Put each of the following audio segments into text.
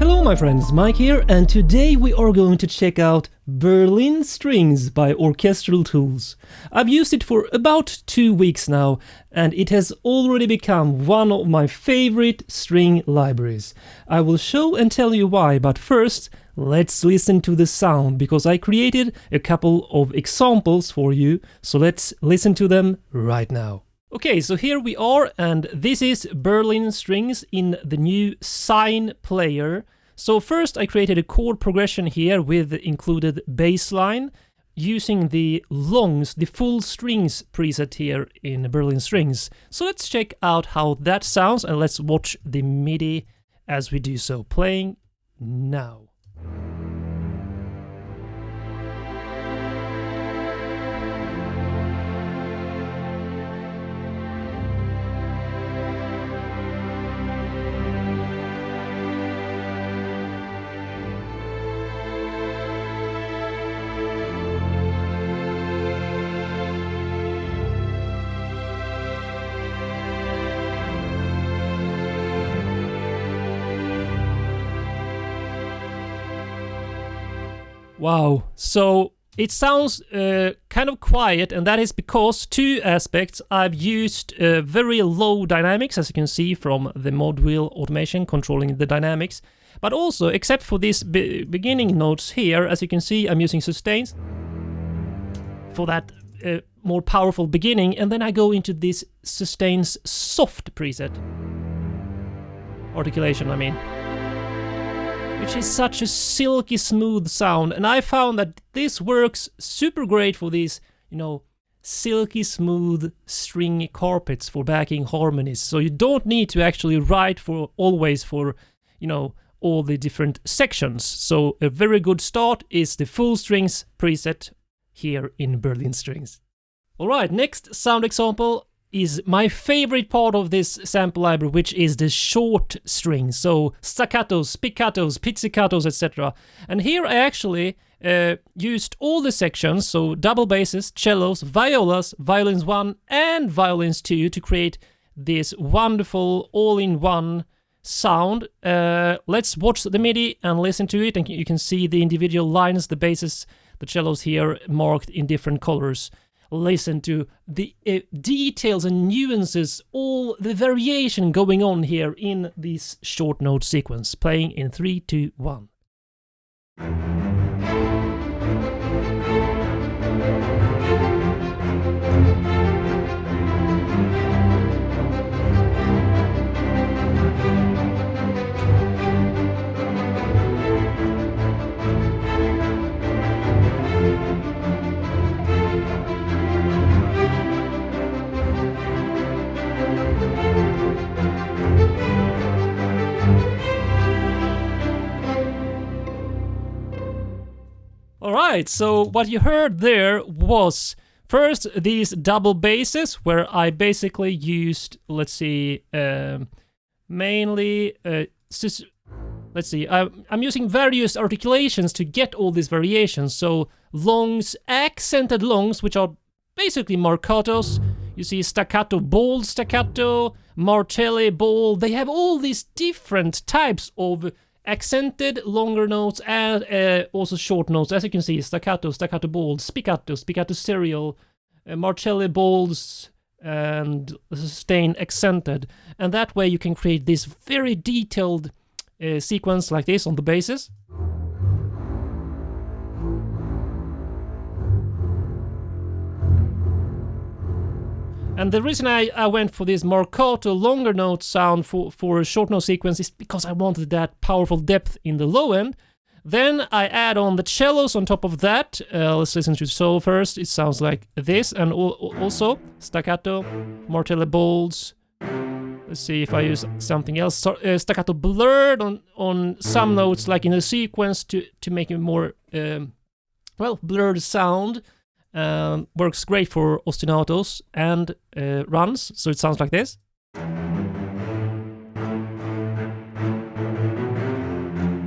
Hello my friends, Mike here, and today we are going to check out Berlin Strings by Orchestral Tools. I've used it for about 2 weeks now, and it has already become one of my favorite string libraries. I will show and tell you why, but first, let's listen to the sound, because I created a couple of examples for you, so let's listen to them right now. Okay, so here we are, and this is Berlin Strings in the new Sign player. So first I created a chord progression here with the included bass line using the Lungs, the full strings preset here in Berlin Strings. So let's check out how that sounds, and let's watch the MIDI as we do so. Playing now. Wow, so it sounds kind of quiet, and that is because two aspects. I've used very low dynamics, as you can see from the mod wheel automation controlling the dynamics, but also, except for these beginning notes here, as you can see, I'm using sustains for that more powerful beginning, and then I go into this sustains soft preset. Articulation, I mean. Which is such a silky smooth sound, and I found that this works super great for these, silky smooth string carpets for backing harmonies. So you don't need to actually write always for all the different sections. So a very good start is the full strings preset here in Berlin Strings. Alright, next sound example is my favorite part of this sample library, which is the short strings, so staccatos, spiccatos, pizzicatos, etc. And here I actually used all the sections, so double basses, cellos, violas, violins 1 and violins 2 to create this wonderful all-in-one sound. Let's watch the MIDI and listen to it, and you can see the individual lines, the basses, the cellos here marked in different colors. Listen to the details and nuances, all the variation going on here in this short note sequence. Playing in 3, 2, 1. Alright, so what you heard there was first these double basses, where I basically used, let's see, mainly, let's see, I'm using various articulations to get all these variations. So longs, accented longs, which are basically marcatos. You see staccato, bold staccato, martelli, bold. They have all these different types of accented longer notes and also short notes, as you can see, staccato, staccato bold, spiccato, spiccato serial, martelli bolds, and sustain accented. And that way you can create this very detailed sequence like this on the basses. And the reason I went for this marcato longer note sound for a short note sequence is because I wanted that powerful depth in the low end. Then I add on the cellos on top of that. Let's listen to the solo first. It sounds like this, and also staccato, martelli bolds. Let's see if I use something else. Staccato blurred on some notes, like in the sequence, to make a more blurred sound. Works great for ostinatos and runs, so it sounds like this.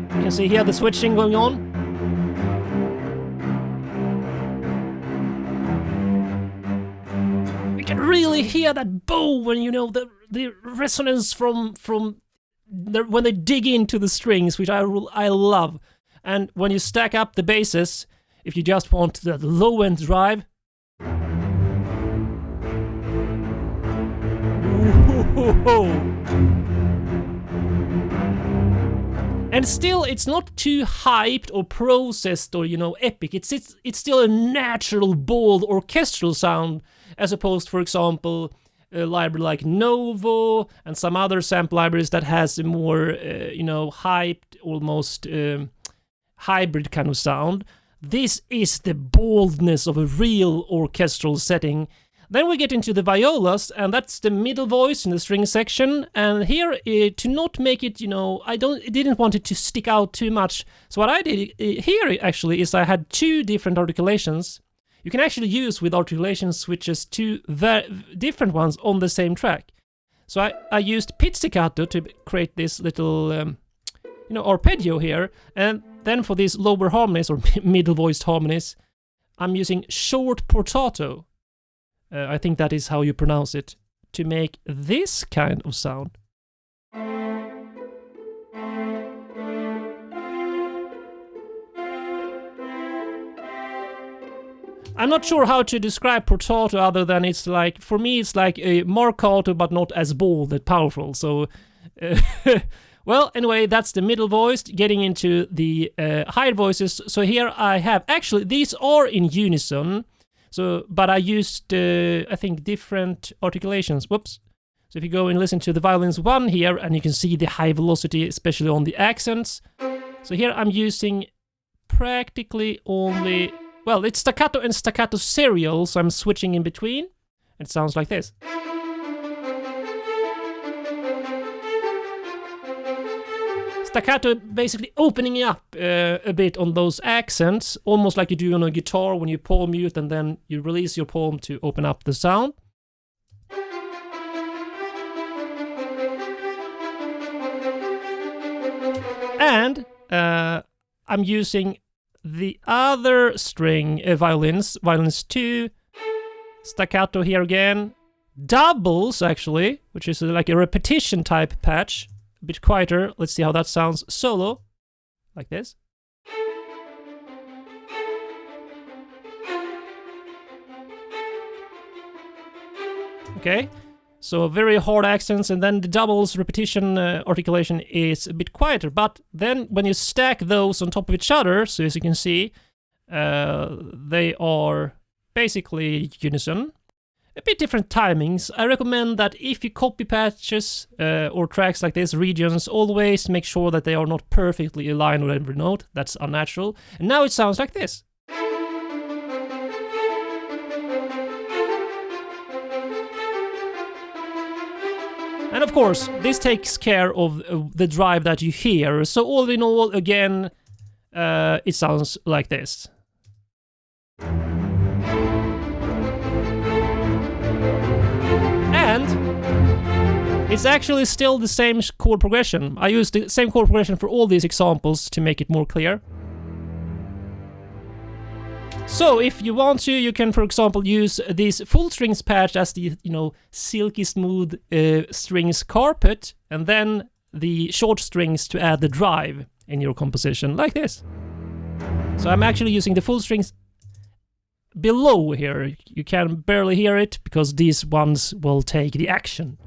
You can see here the switching going on. You can really hear that bow when the resonance from when they dig into the strings, which I love. And when you stack up the basses, if you just want that low end drive, and still it's not too hyped or processed or, you know, epic. It's still a natural, bold orchestral sound, as opposed, for example, a library like Novo and some other sample libraries that has a more, you know, hyped, almost hybrid kind of sound. This is the boldness of a real orchestral setting. Then we get into the violas, and that's the middle voice in the string section. And here, to not make it, you know, I didn't want it to stick out too much. So what I did here actually is I had two different articulations. You can actually use with articulation switches two different ones on the same track. So I used pizzicato to create this little, you know, arpeggio here. And then for these lower harmonies or middle voiced harmonies, I'm using short portato. I think that is how you pronounce it, to make this kind of sound. I'm not sure how to describe portato other than it's like, for me it's like a marcato but not as bold and powerful. So, well, anyway, that's the middle voice. Getting into the higher voices. So here I have, actually these are in unison. So, but I used, I think, different articulations. Whoops. So if you go and listen to the violins 1 here, and you can see the high velocity, especially on the accents. So here I'm using practically only, well, it's staccato and staccato serial, so I'm switching in between. It sounds like this. Staccato basically opening up a bit on those accents, almost like you do on a guitar when you palm mute and then you release your palm to open up the sound. And I'm using the other string violins 2, staccato here again, doubles actually, which is like a repetition type patch. A bit quieter. Let's see how that sounds solo, like this. Okay, so very hard accents, and then the doubles repetition articulation is a bit quieter. But then when you stack those on top of each other, so as you can see, they are basically unison. A bit different timings. I recommend that if you copy patches or tracks like this, regions, always make sure that they are not perfectly aligned with every note. That's unnatural. And now it sounds like this. And of course, this takes care of the drive that you hear. So all in all, again, it sounds like this. And it's actually still the same chord progression. I used the same chord progression for all these examples to make it more clear. So if you want to, you can, for example, use this full strings patch as the, you know, silky smooth strings carpet, and then the short strings to add the drive in your composition, like this. So I'm actually using the full strings below here. You can barely hear it because these ones will take the action.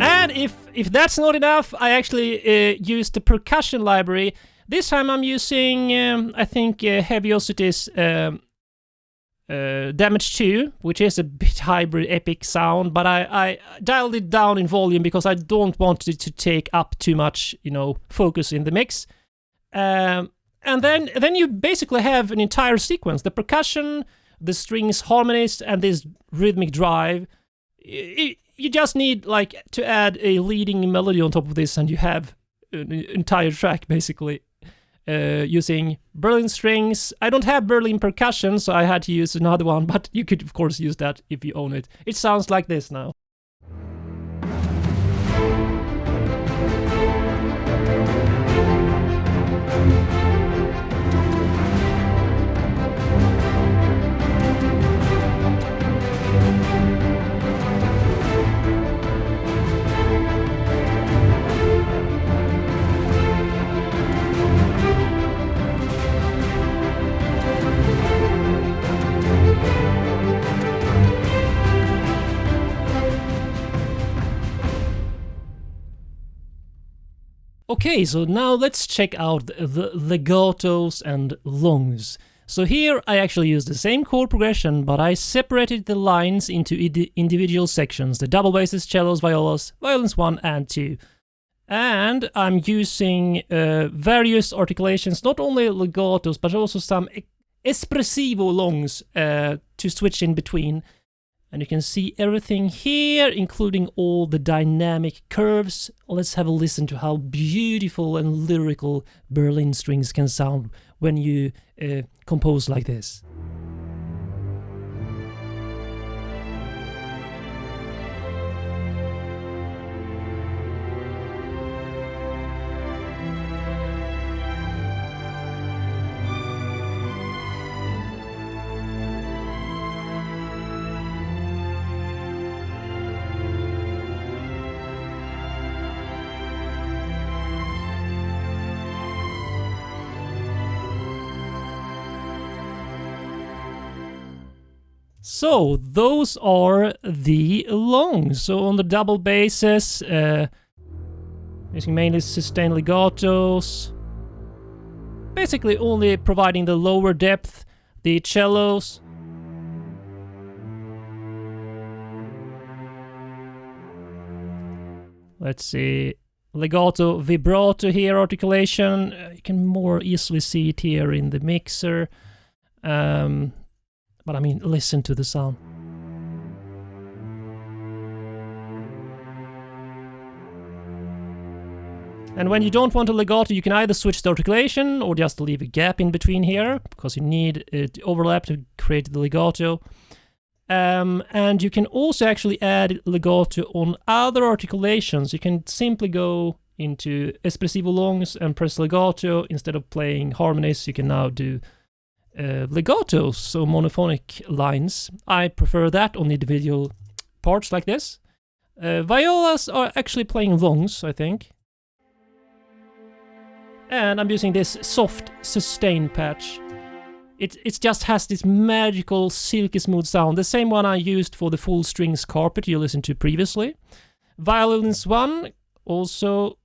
And if that's not enough, I actually used the percussion library. This time I'm using, I think, Heaviosity's Damage 2, which is a bit hybrid epic sound, but I dialed it down in volume because I don't want it to take up too much, you know, focus in the mix. And then you basically have an entire sequence: the percussion, the strings, harmonies, and this rhythmic drive. You just need like to add a leading melody on top of this, and you have an entire track basically. Using Berlin strings. I don't have Berlin percussion, so I had to use another one, but you could of course use that if you own it. It sounds like this now. Okay, so now let's check out the legatos and lungs. So here I actually use the same chord progression, but I separated the lines into individual sections, the double basses, cellos, violas, violins 1 and 2. And I'm using various articulations, not only legatos, but also some espressivo lungs to switch in between. And you can see everything here, including all the dynamic curves. Let's have a listen to how beautiful and lyrical Berlin strings can sound when you compose like this. So those are the lungs. So on the double basses, using mainly sustained legatos, basically only providing the lower depth. The cellos, let's see, legato vibrato here, articulation. You can more easily see it here in the mixer. But I mean, listen to the sound. And when you don't want a legato, you can either switch the articulation or just leave a gap in between here, because you need it overlap to create the legato. And you can also actually add legato on other articulations. You can simply go into espressivo lungs and press legato. Instead of playing harmonies, you can now do legatos, so monophonic lines. I prefer that on individual parts like this. Violas are actually playing lungs, I think. And I'm using this soft sustain patch. It just has this magical silky smooth sound, the same one I used for the full strings carpet you listened to previously. Violins 1, also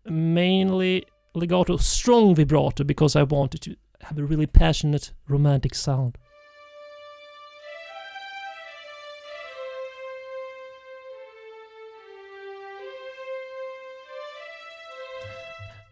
mainly legato, strong vibrato, because I wanted to have a really passionate romantic sound.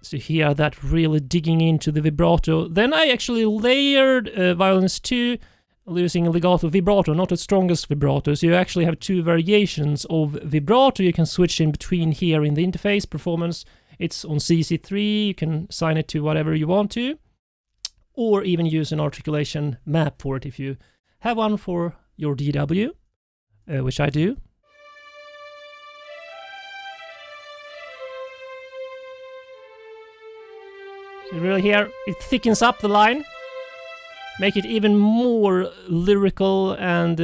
So here that really digging into the vibrato. Then I actually layered violins 2 using legato vibrato, not the strongest vibrato. So you actually have two variations of vibrato you can switch in between here in the interface performance. It's on CC3, you can assign it to whatever you want to, or even use an articulation map for it if you have one for your DW, which I do. So really here, it thickens up the line, make it even more lyrical and,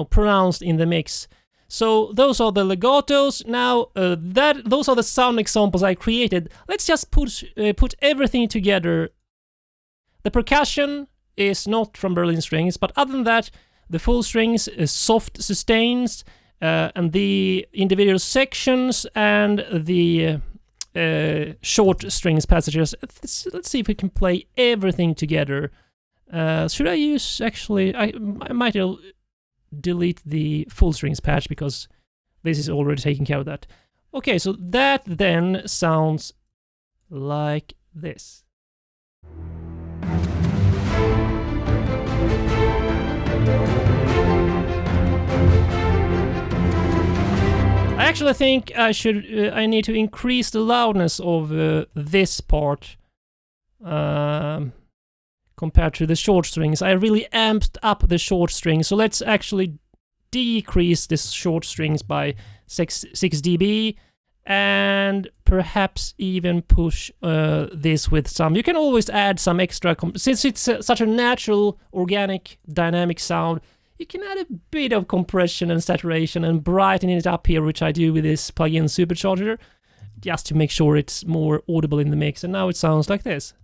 pronounced in the mix. So those are the legatos. Now, those are the sound examples I created. Let's just put everything together. The percussion is not from Berlin strings, but other than that, the full strings is soft sustains, and the individual sections and the short strings passages. Let's see if we can play everything together. Should I use, actually, I might delete the full strings patch because this is already taking care of that. Okay, so that then sounds like this. I actually think I need to increase the loudness of this part compared to the short strings. I really amped up the short strings, so let's actually decrease this short strings by 6 dB and perhaps even push this with some. You can always add some extra, since it's such a natural, organic, dynamic sound, you can add a bit of compression and saturation and brighten it up here, which I do with this plug-in supercharger, just to make sure it's more audible in the mix. And now it sounds like this.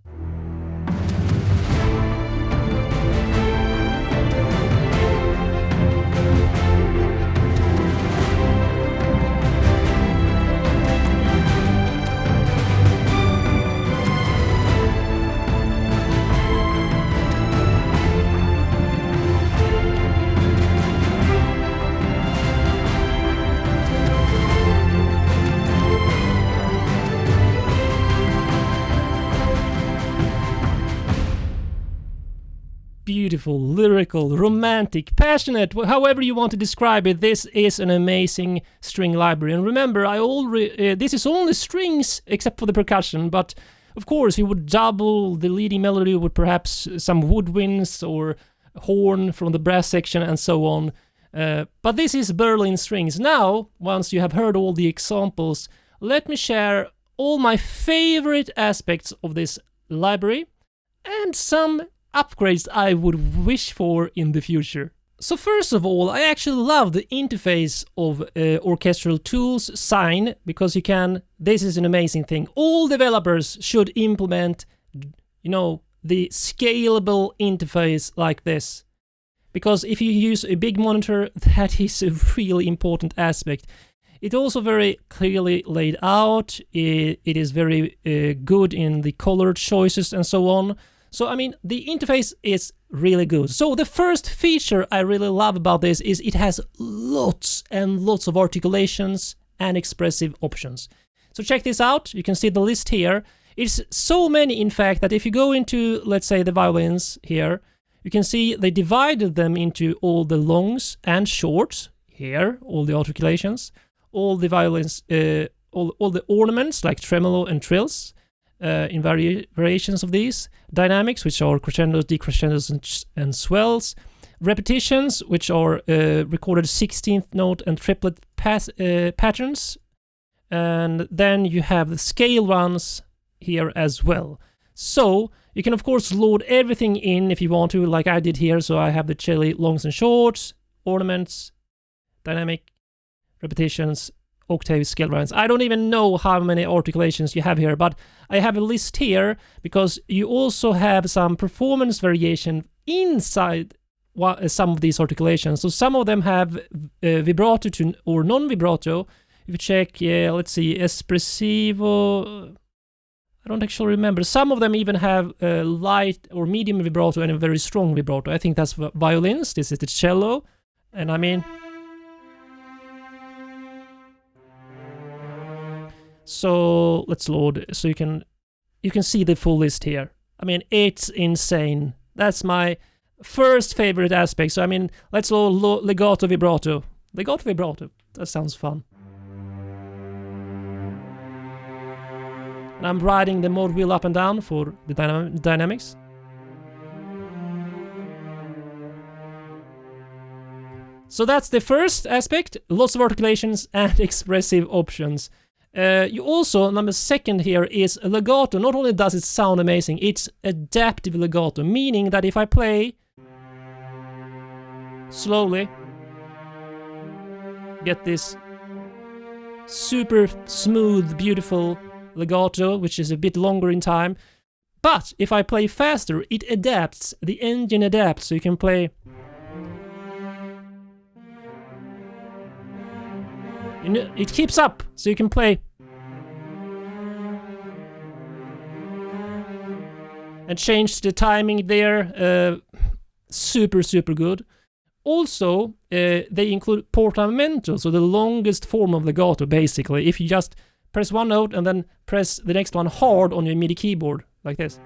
beautiful, lyrical, romantic, passionate, however you want to describe it. This is an amazing string library. And remember, this is only strings except for the percussion, but of course you would double the leading melody with perhaps some woodwinds or horn from the brass section and so on. But this is Berlin strings. Now, once you have heard all the examples, let me share all my favorite aspects of this library and some upgrades I would wish for in the future. So first of all, I actually love the interface of Orchestral Tools Sign, because this is an amazing thing. All developers should implement, the scalable interface like this. Because if you use a big monitor, that is a really important aspect. It's also very clearly laid out. It is very good in the color choices and so on. So, the interface is really good. So the first feature I really love about this is it has lots and lots of articulations and expressive options. So check this out. You can see the list here. It's so many, in fact, that if you go into, let's say, the violins here, you can see they divided them into all the longs and shorts here, all the articulations, all the violins, all the ornaments like tremolo and trills in variations of these, dynamics, which are crescendos, decrescendos, and swells, repetitions, which are recorded 16th note and triplet patterns, and then you have the scale runs here as well. So you can of course load everything in if you want to, like I did here. So I have the cello longs and shorts, ornaments, dynamic, repetitions, octave, scale runs. I don't even know how many articulations you have here, but I have a list here because you also have some performance variation inside some of these articulations. So some of them have vibrato to or non-vibrato. If you check, let's see, espressivo, I don't actually remember. Some of them even have light or medium vibrato and a very strong vibrato. I think that's violins. This is the cello. And so let's load. So you can see the full list here. It's insane. That's my first favorite aspect. So let's load legato vibrato. Legato vibrato. That sounds fun. And I'm riding the mode wheel up and down for the dynamics. So that's the first aspect, lots of articulations and expressive options. You also, number second here is legato. Not only does it sound amazing, it's adaptive legato, meaning that if I play slowly, get this super smooth, beautiful legato, which is a bit longer in time. But if I play faster, it adapts, the engine adapts, so you can play. It keeps up, so you can play. And change the timing there. Super, super good. Also, they include portamento, so the longest form of legato, basically. If you just press one note and then press the next one hard on your MIDI keyboard, like this.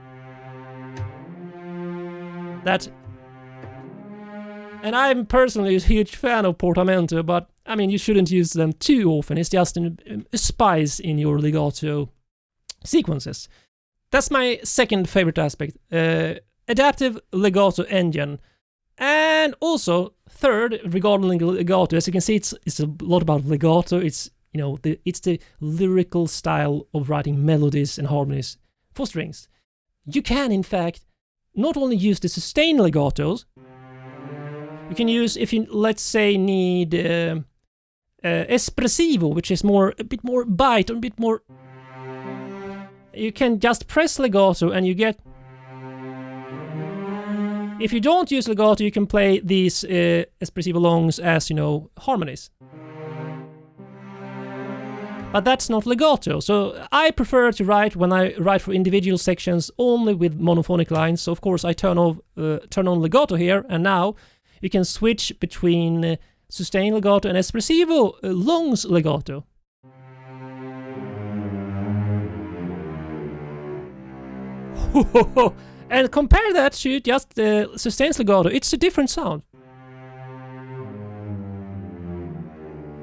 And I'm personally a huge fan of portamento, but you shouldn't use them too often. It's just a spice in your legato sequences. That's my second favorite aspect. Adaptive legato engine. And also, third, regarding legato, as you can see, it's a lot about legato. It's it's the lyrical style of writing melodies and harmonies for strings. You can, in fact, not only use the sustained legatos. You can use, if you, let's say, need espressivo, which is a bit more bite, or a bit more. You can just press legato and you get. If you don't use legato, you can play these espressivo longs as, harmonies. But that's not legato, so I prefer to write, when I write for individual sections, only with monophonic lines. So of course I turn on legato here, and now you can switch between sustained legato and espressivo longs legato. And compare that to just the sustained legato. It's a different sound.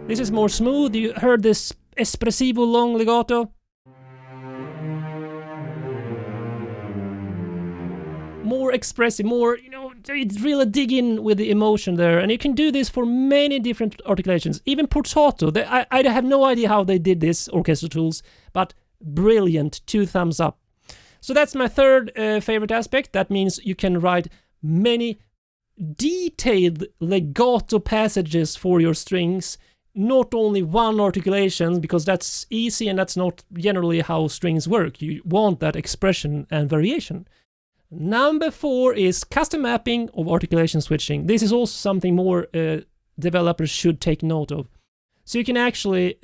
This is more smooth. You heard this espressivo long legato. More expressive, more, it's really dig in with the emotion there. And you can do this for many different articulations. Even portato. I have no idea how they did this, orchestral tools, but brilliant. 2 thumbs up. So that's my third favorite aspect. That means you can write many detailed legato passages for your strings, not only one articulation, because that's easy and that's not generally how strings work. You want that expression and variation. Number 4 is custom mapping of articulation switching. This is also something more developers should take note of. So you can actually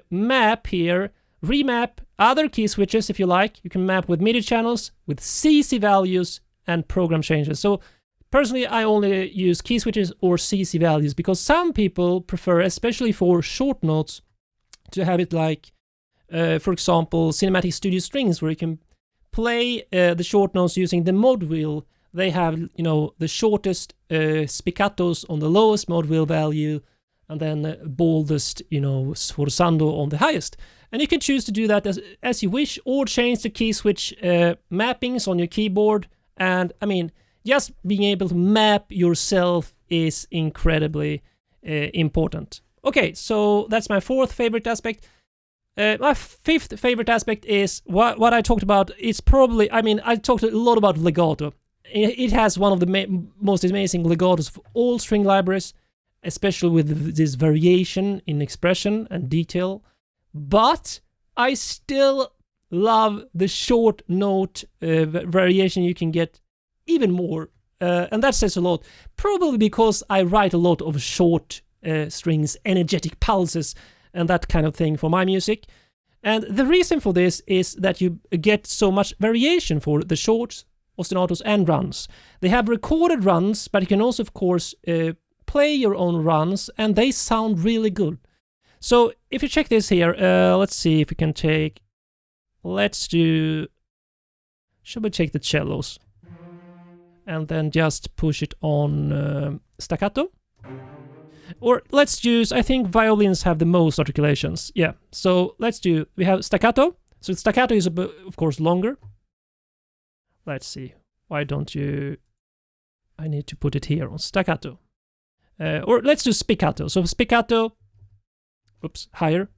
map here, remap other key switches if you like. You can map with MIDI channels, with CC values, and program changes. So personally, I only use key switches or CC values because some people prefer, especially for short notes, to have it like, for example, Cinematic Studio Strings, where you can play the short notes using the mod wheel. They have, the shortest spiccatos on the lowest mod wheel value, and then boldest, sforzando on the highest. And you can choose to do that as you wish, or change the key switch mappings on your keyboard. And just being able to map yourself is incredibly important. Okay, so that's my 4th favorite aspect. My 5th favorite aspect is what I talked about. It's probably, I talked a lot about legato. It has one of the most amazing legatos of all string libraries, especially with this variation in expression and detail. But I still love the short note variation you can get even more. And that says a lot. Probably because I write a lot of short strings, energetic pulses, and that kind of thing for my music. And the reason for this is that you get so much variation for the shorts, ostinatos, and runs. They have recorded runs, but you can also, of course, play your own runs, and they sound really good. So if you check this here, let's see if we can take... Should we take the cellos? And then just push it on staccato? Or let's use, I think violins have the most articulations. Yeah, so we have staccato. So staccato is, of course, longer. Let's see. Why don't you... I need to put it here on staccato. Or let's do spiccato. So spiccato... Oops, higher.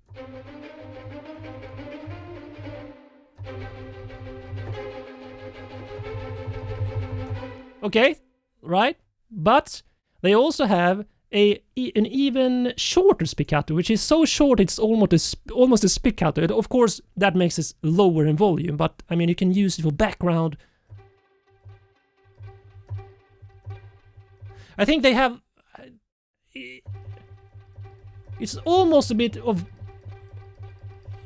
Okay, right? But they also have an even shorter spiccato, which is so short it's almost a spiccato. Of course, that makes it lower in volume, but you can use it for background. I think they have... It's almost a bit of...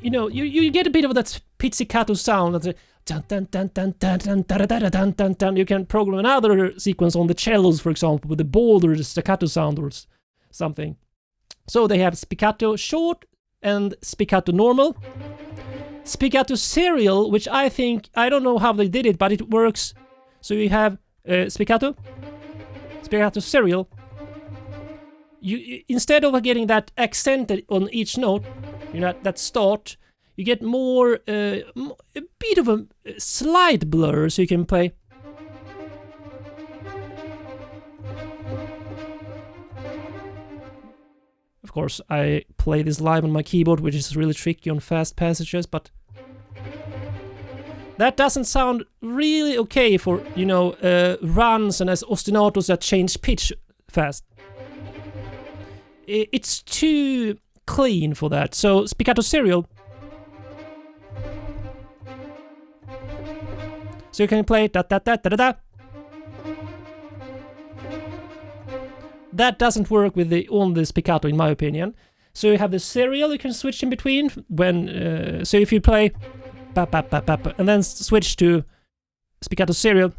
you get a bit of that pizzicato sound. That's dun, dun, dun, dun, dun, dun, dun, dun, dun, dun, dun. You can program another sequence on the cellos, for example, with the bolder staccato sound or something. So they have spiccato short and spiccato normal. Spiccato serial, which I don't know how they did it, but it works. So you have spiccato serial. You instead of getting that accented on each note, that start, you get more a bit of a slight blur, so you can play. Of course, I play this live on my keyboard, which is really tricky on fast passages, but that doesn't sound really okay for runs and as ostinatos that change pitch fast. It's too clean for that. So spiccato serial. So you can play da da da da da da. That doesn't work with on the spiccato, in my opinion. So you have the serial you can switch in between when. So if you play pa pa pa pa pa and then switch to spiccato serial,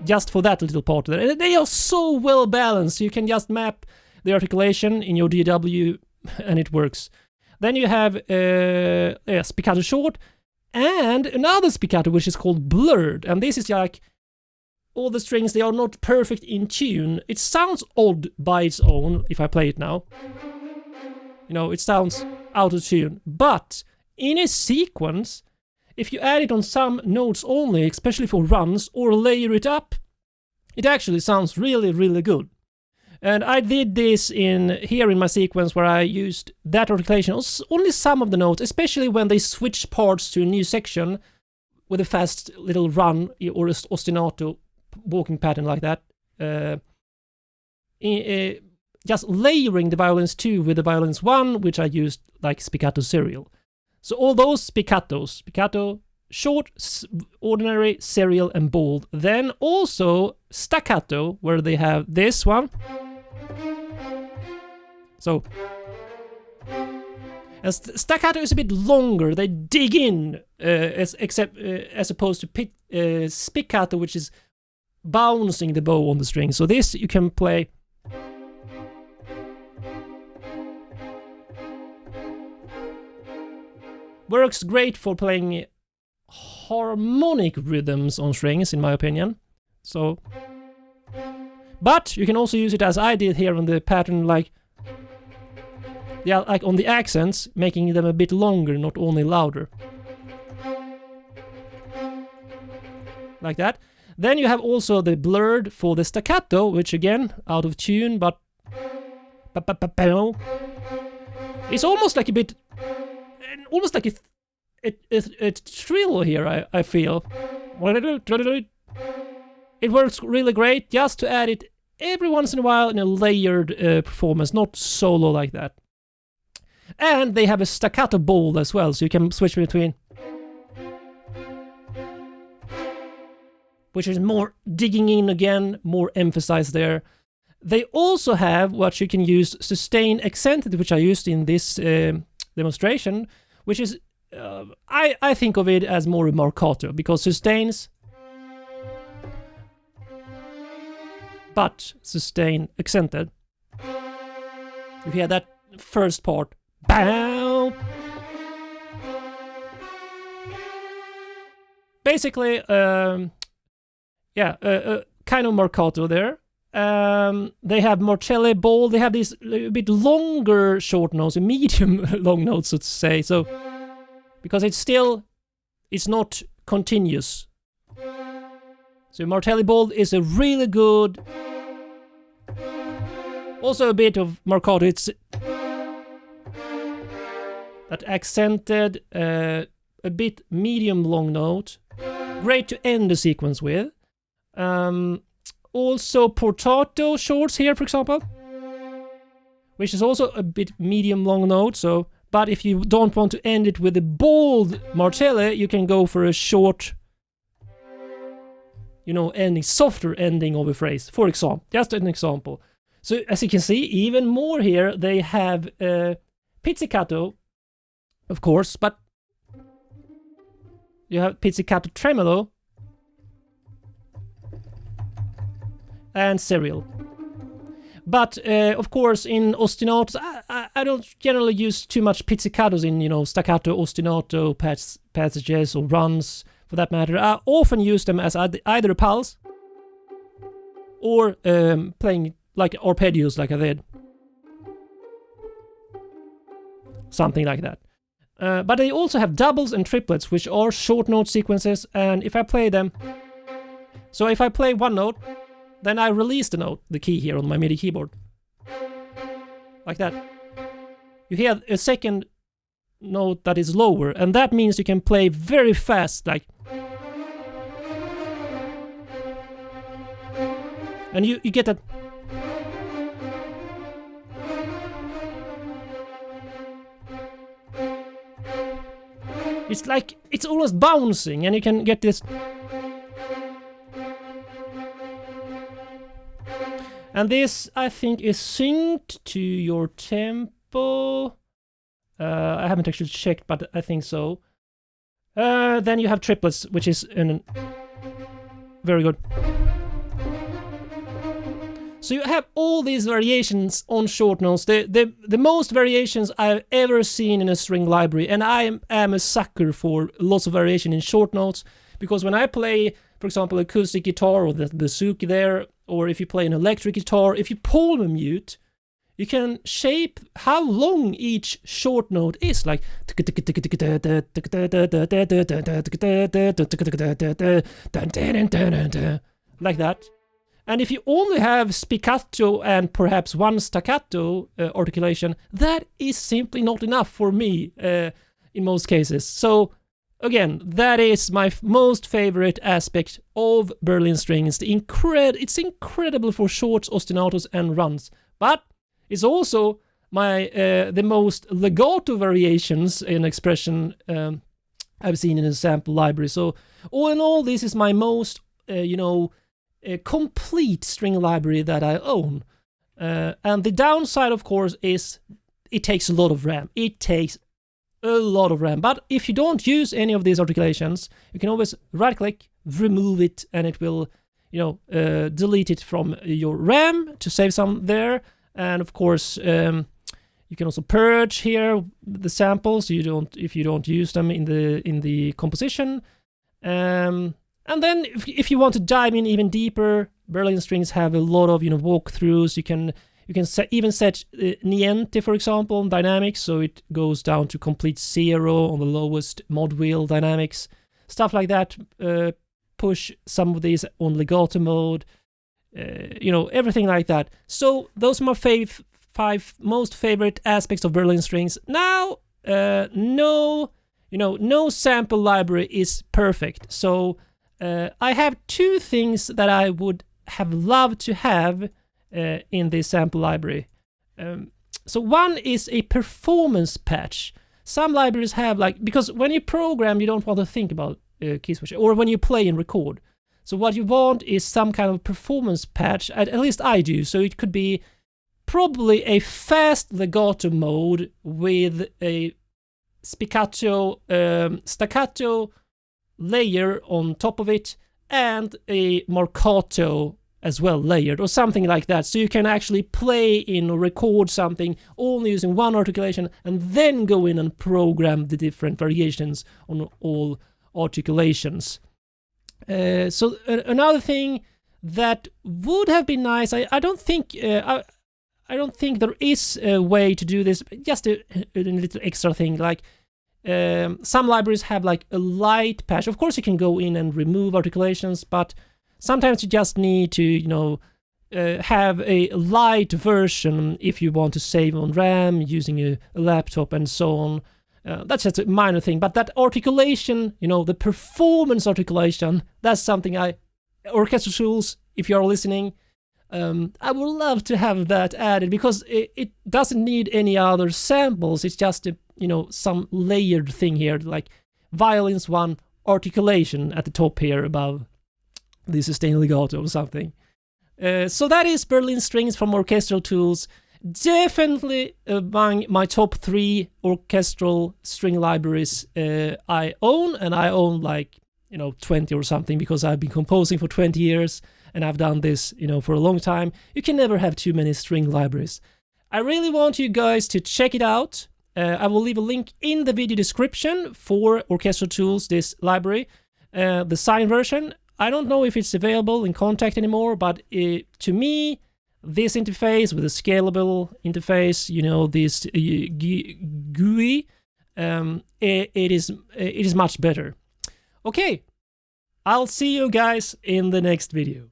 just for that little part there, and they are so well balanced. You can just map the articulation in your DAW, and it works. Then you have spiccato short, and another spiccato which is called blurred, and this is like all the strings, they are not perfect in tune. It sounds odd by its own if I play it now. You know, it sounds out of tune. But in a sequence, if you add it on some notes only, especially for runs, or layer it up, it actually sounds really, really good. And I did this here in my sequence where I used that articulation on only some of the notes, especially when they switch parts to a new section with a fast little run or ostinato walking pattern like that. Just layering the violins 2 with the violins 1, which I used like spiccato serial. So all those spiccato, short, ordinary, serial, and bold. Then also staccato, where they have this one. So, and staccato is a bit longer. They dig in, as opposed to spiccato, which is bouncing the bow on the string. So this you can play. Works great for playing harmonic rhythms on strings, in my opinion. So, but you can also use it as I did here on the pattern, like on the accents, making them a bit longer, not only louder. Like that. Then you have also the blurred for the staccato, which again, out of tune, but it's almost like a bit, almost like a trill here, I feel. It works really great just to add it every once in a while in a layered performance, not solo like that. And they have a staccato bold as well, so you can switch between, which is more digging in again, more emphasize there. They also have what you can use sustain accented, which I used in this demonstration, which is, I think of it as more marcato, because sustains, but sustain accented. You hear that first part. Bow. Basically, kind of marcato there. They have Marcelli bold. They have these a bit longer short notes, medium long notes, so to say. So because it's not continuous. So Martelli bold is a really good. Also a bit of marcato. It's that accented, a bit medium long note. Great to end the sequence with. Also portato shorts here, for example, which is also a bit medium long note. So, but if you don't want to end it with a bold Marcelli, you can go for a short, ending, softer ending of a phrase. For example, just an example. So as you can see, even more here, they have pizzicato, of course, but you have pizzicato tremolo and serial. But of course, in ostinatos, I don't generally use too much pizzicatos in staccato, ostinato passages or runs, for that matter. I often use them as either a pulse or playing like arpeggios, like I did, something like that. But they also have doubles and triplets, which are short note sequences. And if I play them, so if I play one note, then I release the note, the key here on my MIDI keyboard. Like that. You hear a second note that is lower, and that means you can play very fast, like. And you get that. It's like, it's almost bouncing, and you can get this. And this, I think, is synced to your tempo. I haven't actually checked, but I think so. Then you have triplets, which is very good. So you have all these variations on short notes. The most variations I've ever seen in a string library, and I am a sucker for lots of variation in short notes, because when I play, for for example, acoustic guitar or the bouzouki there, or if you play an electric guitar, if you palm mute, you can shape how long each short note is, like like that. And if you only have spiccato and perhaps one staccato articulation, that is simply not enough for me in most cases. So again, that is my most favorite aspect of Berlin strings. It's incredible for shorts, ostinatos, and runs, but it's also the most legato variations in expression I've seen in a sample library. So all in all, this is my most a complete string library that I own. And the downside, of course, is it takes a lot of RAM. It takes a lot of RAM. But if you don't use any of these articulations, you can always right-click, remove it, and it will, delete it from your RAM to save some there. And of course, you can also purge here the samples if you don't use them in the composition. And then if you want to dive in even deeper, Berlin strings have a lot of walkthroughs. You can even set niente, for example, on dynamics, so it goes down to complete 0 on the lowest mod wheel dynamics, stuff like that. Push some of these on legato mode, everything like that. So those are my five most favorite aspects of Berlin strings. Now, no sample library is perfect. So I have two things that I would have loved to have in this sample library. So one is a performance patch. Some libraries have because when you program, you don't want to think about key switching, or when you play and record. So what you want is some kind of performance patch, at least I do. So it could be probably a fast legato mode with a spiccato, staccato layer on top of it, and a marcato as well layered, or something like that, so you can actually play in or record something only using one articulation and then go in and program the different variations on all articulations. So another thing that would have been nice, I don't think there is a way to do this, just a little extra thing, like some libraries have a light patch. Of course you can go in and remove articulations, but sometimes you just need to have a light version if you want to save on RAM using a laptop and so on. That's just a minor thing, but that articulation, the performance articulation, that's something Orchestral Tools, if you're listening, I would love to have that added, because it doesn't need any other samples. It's just some layered thing here, like violins 1 articulation at the top here above the sustained legato or something. So that is Berlin strings from Orchestral Tools. Definitely among my top 3 orchestral string libraries I own, and I own 20 or something, because I've been composing for 20 years and I've done this for a long time. You can never have too many string libraries. I really want you guys to check it out. I will leave a link in the video description for Orchestral Tools, this library. The signed version, I don't know if it's available in Contact anymore, but to me, this interface with a scalable interface, this GUI, it is much better. Okay, I'll see you guys in the next video.